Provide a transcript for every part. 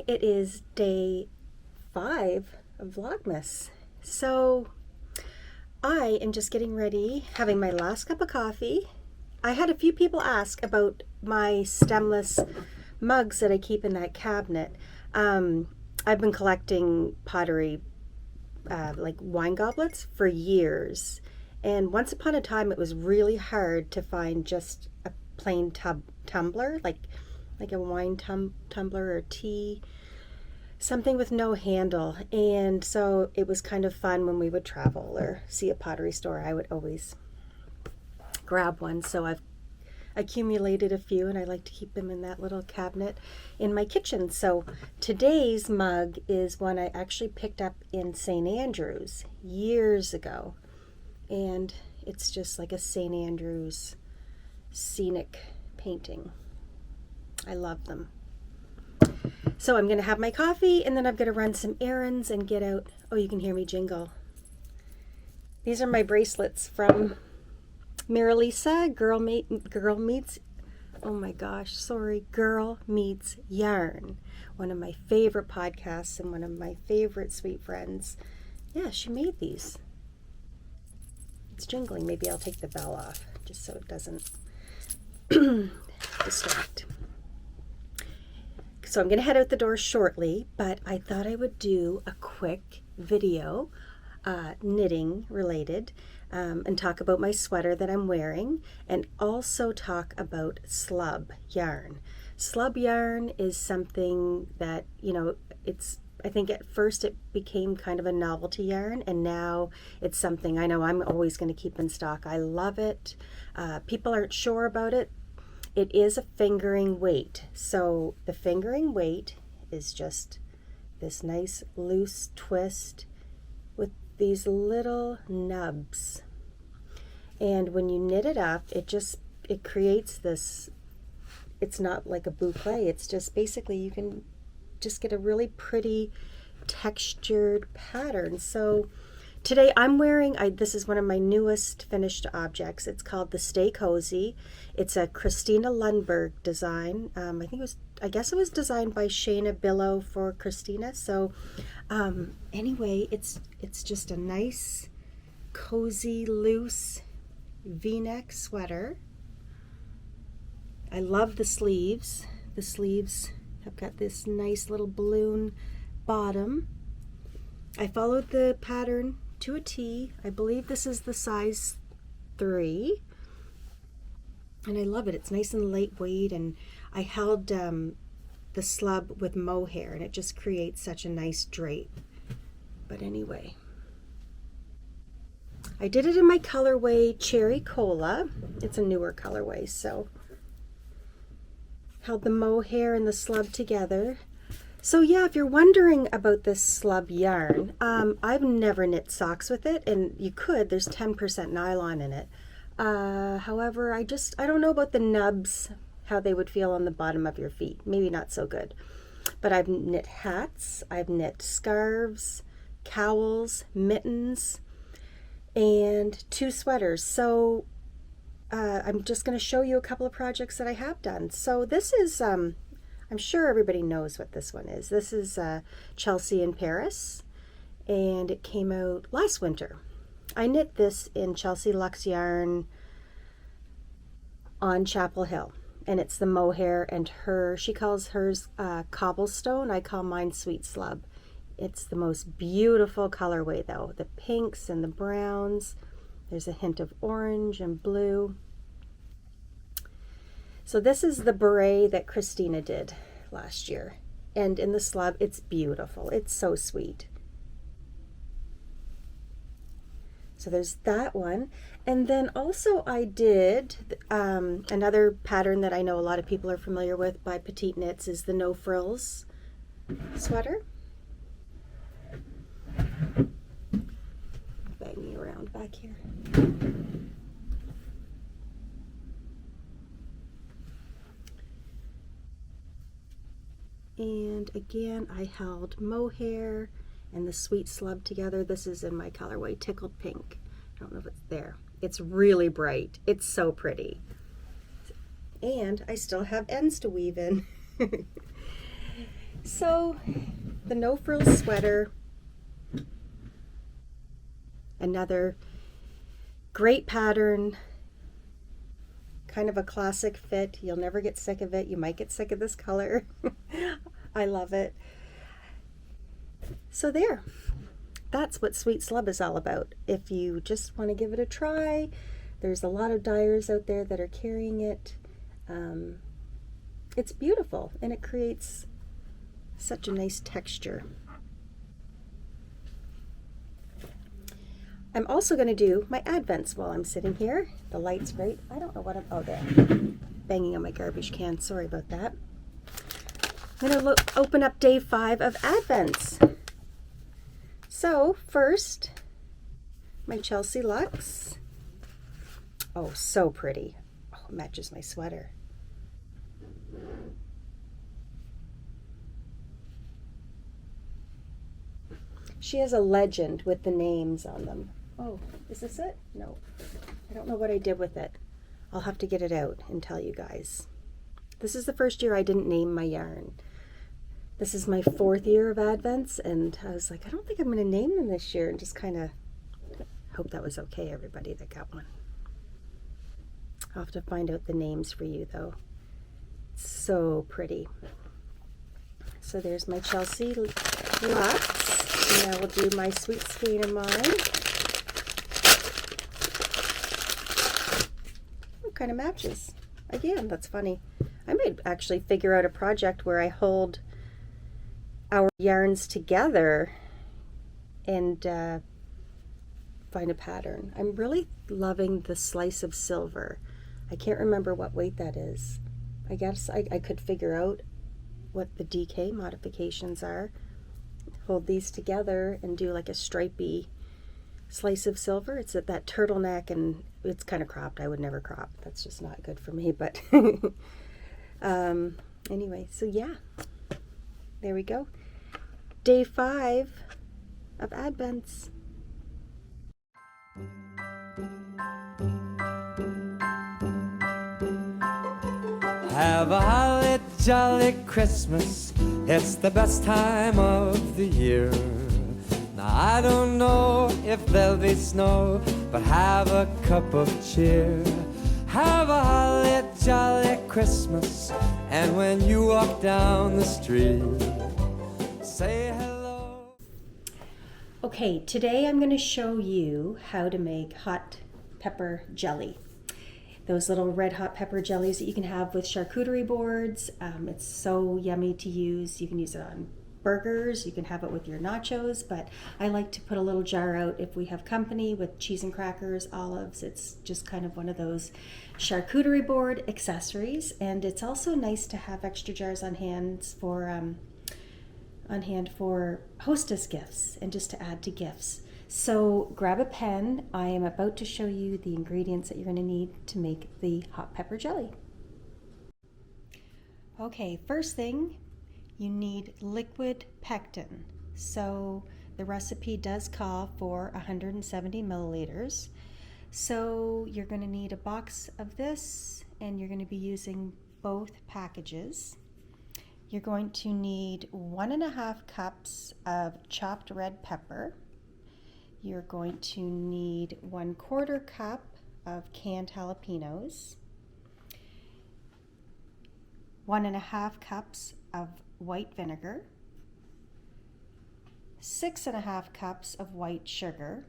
it is day 5 of Vlogmas. So I am just getting ready, having my last cup of coffee. I had a few people ask about my stemless mugs that I keep in that cabinet. I've been collecting pottery, like wine goblets, for years. And once upon a time, it was really hard to find just a plain tumbler, like a wine tumbler or tea, something with no handle. And so it was kind of fun when we would travel or see a pottery store. I would always grab one. So I've accumulated a few, and I like to keep them in that little cabinet in my kitchen. So today's mug is one I actually picked up in St. Andrews years ago. And it's just like a St. Andrews scenic painting. I love them. So I'm going to have my coffee, and then I'm going to run some errands and get out. Oh, you can hear me jingle. These are my bracelets from Miralisa, Girl Meets Yarn. One of my favorite podcasts and one of my favorite sweet friends. Yeah, she made these. It's jingling. Maybe I'll take the bell off just so it doesn't distract. So I'm going to head out the door shortly, but I thought I would do a quick video, knitting related, and talk about my sweater that I'm wearing, and also talk about slub yarn. Slub yarn is something that, I think at first it became kind of a novelty yarn, and now it's something I know I'm always going to keep in stock. I love it. People aren't sure about it. It is a fingering weight. So the fingering weight is just this nice loose twist with these little nubs. And when you knit it up, it creates this, it's not like a boucle, it's just basically you can just get a really pretty textured pattern. So today I'm wearing, this is one of my newest finished objects. It's called the Stay Cozy. It's a Christina Lundberg design. I guess it was designed by Shayna Billow for Christina. So anyway, it's just a nice, cozy, loose V-neck sweater. I love the sleeves. The sleeves have got this nice little balloon bottom. I followed the pattern to a T. I believe this is the size 3. And I love it. It's nice and lightweight, and I held the slub with mohair, and it just creates such a nice drape. But anyway, I did it in my colorway Cherry Cola. It's a newer colorway, so held the mohair and the slub together. So yeah, if you're wondering about this slub yarn, I've never knit socks with it, and you could. There's 10% nylon in it. However, I don't know about the nubs, how they would feel on the bottom of your feet. Maybe not so good. But I've knit hats, I've knit scarves, cowls, mittens, and 2 sweaters. So I'm just going to show you a couple of projects that I have done. So this is, I'm sure everybody knows what this one is. This is Chelsea in Paris, and it came out last winter. I knit this in Chelsea Luxe Yarn on Chapel Hill, and it's the mohair, and she calls hers cobblestone. I call mine sweet slub. It's the most beautiful colorway though. The pinks and the browns. There's a hint of orange and blue. So this is the beret that Christina did last year. And in the slub, it's beautiful. It's so sweet. So there's that one. And then also I did another pattern that I know a lot of people are familiar with by Petite Knits is the No Frills sweater. Banging around back here. And again, I held mohair and the sweet slub together. This is in my colorway Tickled Pink. I don't know if it's there. It's really bright. It's so pretty. And I still have ends to weave in. So the no frills sweater, another great pattern, kind of a classic fit. You'll never get sick of it. You might get sick of this color. I love it. So there, that's what Sweet Slub is all about. If you just want to give it a try, there's a lot of dyers out there that are carrying it. It's beautiful and it creates such a nice texture. I'm also going to do my advents while I'm sitting here. The light's great. I don't know what I'm, oh there, banging on my garbage can. Sorry about that. I'm going to open up day 5 of advents. So first, my Chelsea Luxe. Oh, so pretty. Oh, it matches my sweater. She has a legend with the names on them. Oh, is this it? No. I don't know what I did with it. I'll have to get it out and tell you guys. This is the first year I didn't name my yarn. This is my 4th year of Advents, and I was like, I don't think I'm going to name them this year, and just kind of hope that was okay, everybody that got one. I'll have to find out the names for you, though. It's so pretty. So there's my Chelsea Luxe. Now we'll do my sweet skein of mine. It kind of matches. Again, that's funny. I might actually figure out a project where I hold our yarns together and find a pattern. I'm really loving the slice of silver. I can't remember what weight that is. I guess I could figure out what the DK modifications are. Hold these together and do like a stripy slice of silver. It's at that turtleneck and it's kind of cropped. I would never crop. That's just not good for me, but anyway, so yeah, there we go. Day 5 of Advents. Have a holly jolly Christmas, it's the best time of the year. Now I don't know if there'll be snow, but have a cup of cheer. Have a holly jolly Christmas, and when you walk down the street, say hello. Okay, today I'm going to show you how to make hot pepper jelly. Those little red hot pepper jellies that you can have with charcuterie boards. It's so yummy to use. You can use it on burgers, you can have it with your nachos, but I like to put a little jar out if we have company with cheese and crackers, olives. It's just kind of one of those charcuterie board accessories, and it's also nice to have extra jars on hand for hostess gifts and just to add to gifts. So grab a pen. I am about to show you the ingredients that you're going to need to make the hot pepper jelly. Okay, first thing, you need liquid pectin. So the recipe does call for 170 milliliters. So you're going to need a box of this, and you're going to be using both packages. You're going to need 1.5 cups of chopped red pepper. You're going to need 1/4 cup of canned jalapenos, 1.5 cups of white vinegar, 6.5 cups of white sugar,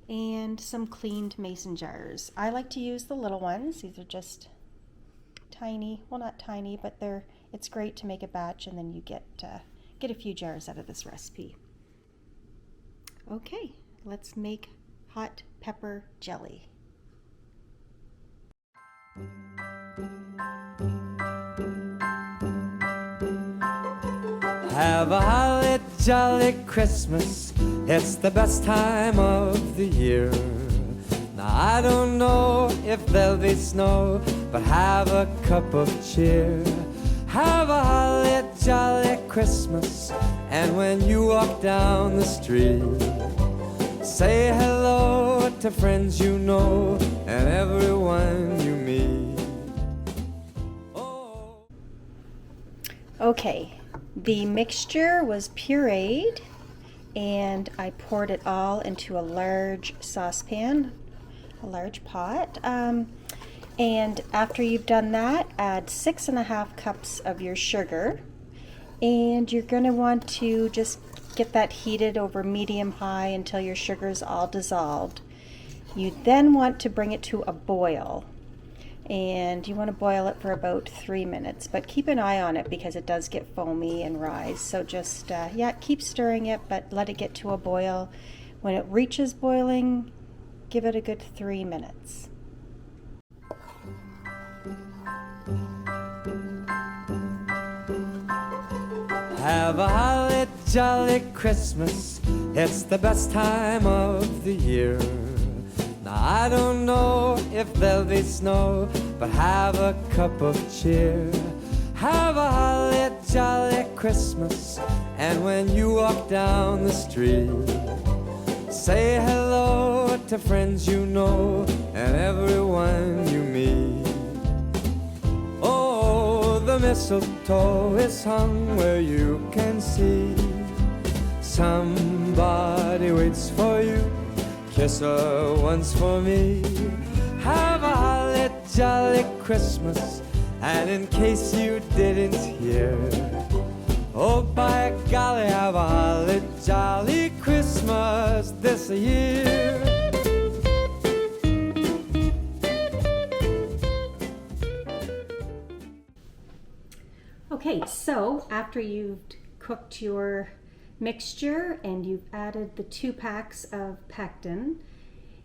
and some cleaned mason jars. I like to use the little ones. These are just tiny, well, not tiny, but it's great to make a batch, and then you get a few jars out of this recipe. Okay, let's make hot pepper jelly. Have a holly jolly Christmas, it's the best time of the year. Now I don't know if there'll be snow, but have a cup of cheer. Have a holly jolly Christmas, and when you walk down the street, say hello to friends you know and everyone you meet. Oh. Okay, the mixture was pureed and I poured it all into a large saucepan, a large pot. And after you've done that, add 6.5 cups of your sugar. And you're going to want to just get that heated over medium-high until your sugar's all dissolved. You then want to bring it to a boil. And you want to boil it for about 3 minutes, but keep an eye on it because it does get foamy and rise. So just, yeah, keep stirring it, but let it get to a boil. When it reaches boiling, give it a good 3 minutes. Have a holly jolly Christmas, it's the best time of the year. Now I don't know if there'll be snow, but have a cup of cheer. Have a holly jolly Christmas, and when you walk down the street, say hello to friends you know and everyone you meet. Oh, the mistletoe is hung where you can see. Somebody waits for you, kiss her once for me. Have a holly jolly Christmas, and in case you didn't hear, oh by golly, have a holly jolly Christmas this year. Okay, so after you've cooked your mixture and you've added the 2 packs of pectin,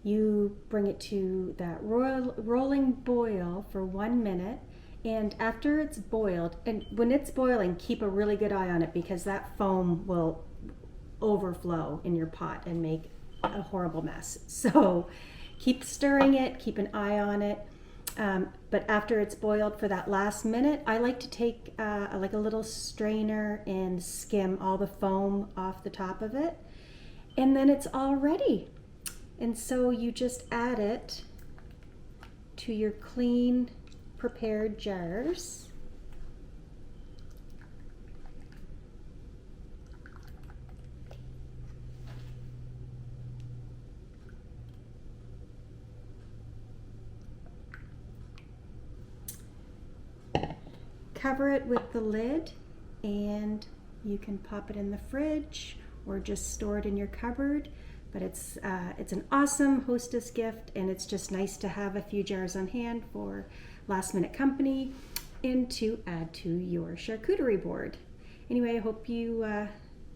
you bring it to that rolling boil for 1 minute. And after it's boiled, and when it's boiling, keep a really good eye on it because that foam will overflow in your pot and make a horrible mess. So keep stirring it, keep an eye on it. But after it's boiled for that last minute, I like to take like a little strainer and skim all the foam off the top of it. And then it's all ready. And so you just add it to your clean, prepared jars. Cover it with the lid and you can pop it in the fridge or just store it in your cupboard. But it's an awesome hostess gift, and it's just nice to have a few jars on hand for last minute company and to add to your charcuterie board. Anyway, I hope you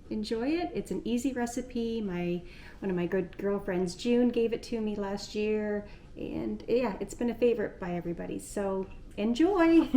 enjoy it. It's an easy recipe. One of my good girlfriends, June, gave it to me last year, and yeah, it's been a favorite by everybody. So enjoy.